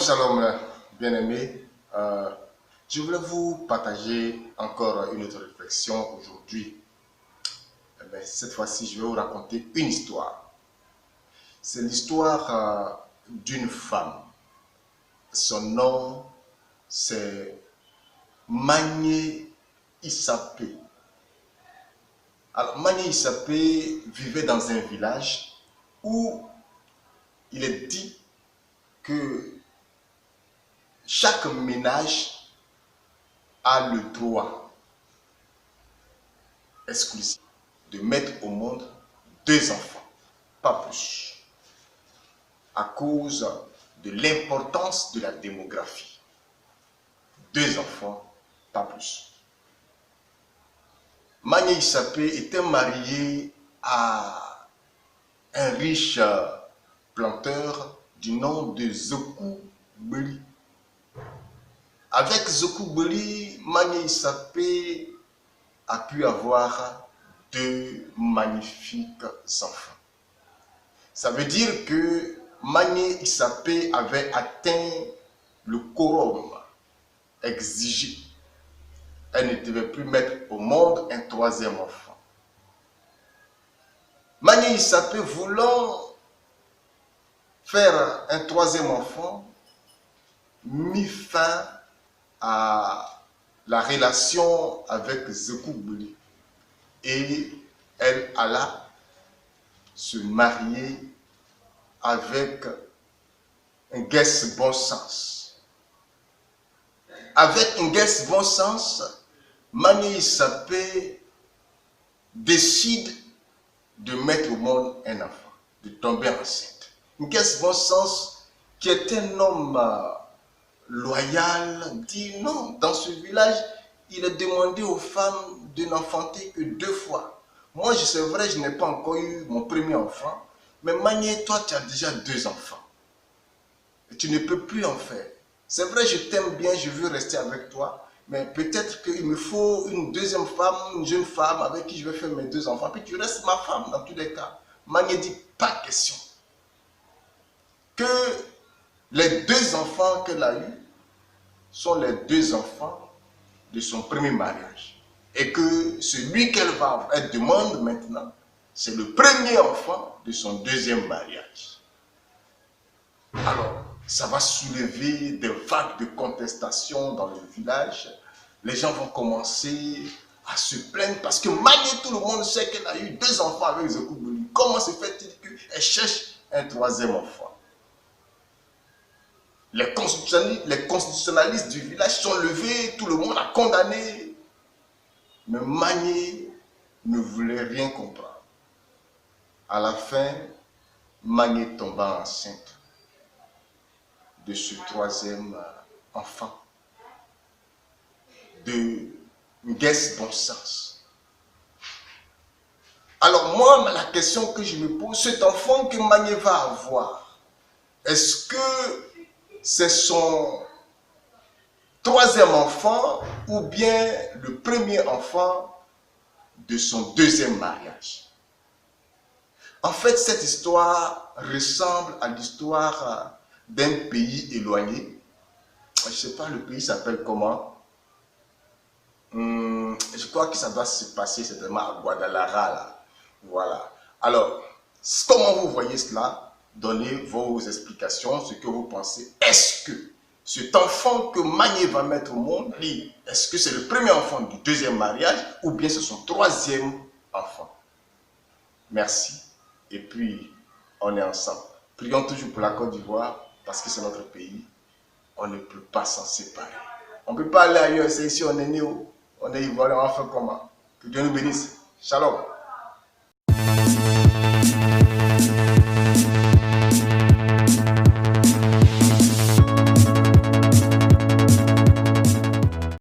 Shalom, bien-aimés. Je voulais vous partager encore une autre réflexion aujourd'hui. Cette fois-ci, je vais vous raconter une histoire. C'est l'histoire d'une femme. Son nom, c'est Magné Issapé. Alors, Magné Issapé vivait dans un village où il est dit que chaque ménage a le droit exclusif de mettre au monde 2 enfants, pas plus, à cause de l'importance de la démographie. 2 enfants, pas plus. Magné Issapé était marié à un riche planteur du nom de Zoku Beli. Avec Zoku Beli, Magné Issapé a pu avoir 2 magnifiques enfants. Ça veut dire que Magné Issapé avait atteint le quorum exigé. Elle ne devait plus mettre au monde un 3e enfant. Magné Issapé, voulant faire un 3e enfant, mit fin à la relation avec Zoku Beli et elle alla se marier avec un guest bon sens. Avec un guest bon sens, Magné Issapé décide de mettre au monde un enfant, de tomber enceinte. Un guest bon sens qui est un homme loyal, dit non, dans ce village, il est demandé aux femmes de n'enfanter que 2 fois. Moi, c'est vrai, je n'ai pas encore eu mon premier enfant, mais Magné, toi, tu as déjà 2 enfants. Et tu ne peux plus en faire. C'est vrai, je t'aime bien, je veux rester avec toi, mais peut-être qu'il me faut une 2e femme, une jeune femme avec qui je vais faire mes 2 enfants, puis tu restes ma femme dans tous les cas. Magné dit, pas question. Que les 2 enfants qu'elle a eus sont les 2 enfants de son premier mariage. Et que celui elle demande maintenant, c'est le premier enfant de son 2e mariage. Alors, ça va soulever des vagues de contestation dans le village. Les gens vont commencer à se plaindre parce que malgré tout le monde sait qu'elle a eu 2 enfants avec Zoku Beli. Comment se fait-il qu'elle cherche un 3e enfant? Les constitutionnalistes du village sont levés, tout le monde a condamné. Mais Magné ne voulait rien comprendre. À la fin, Magné tomba enceinte de ce 3e enfant, de guest bon sens. Alors moi, la question que je me pose, cet enfant que Magné va avoir, est-ce que c'est son 3e enfant ou bien le premier enfant de son 2e mariage? En fait, cette histoire ressemble à l'histoire d'un pays éloigné. Je ne sais pas, le pays s'appelle comment? Je crois que ça doit se passer certainement à Guadalajara, là. Voilà. Alors, comment vous voyez cela? Donnez vos explications, ce que vous pensez. Est-ce que cet enfant que Magné va mettre au monde, est-ce que c'est le premier enfant du 2e mariage ou bien c'est son 3e enfant? Merci. Et puis, on est ensemble. Prions toujours pour la Côte d'Ivoire parce que c'est notre pays. On ne peut pas s'en séparer. On ne peut pas aller ailleurs. C'est ici, on est né, on est ivoirien, on va faire comment? Que Dieu nous bénisse. Shalom.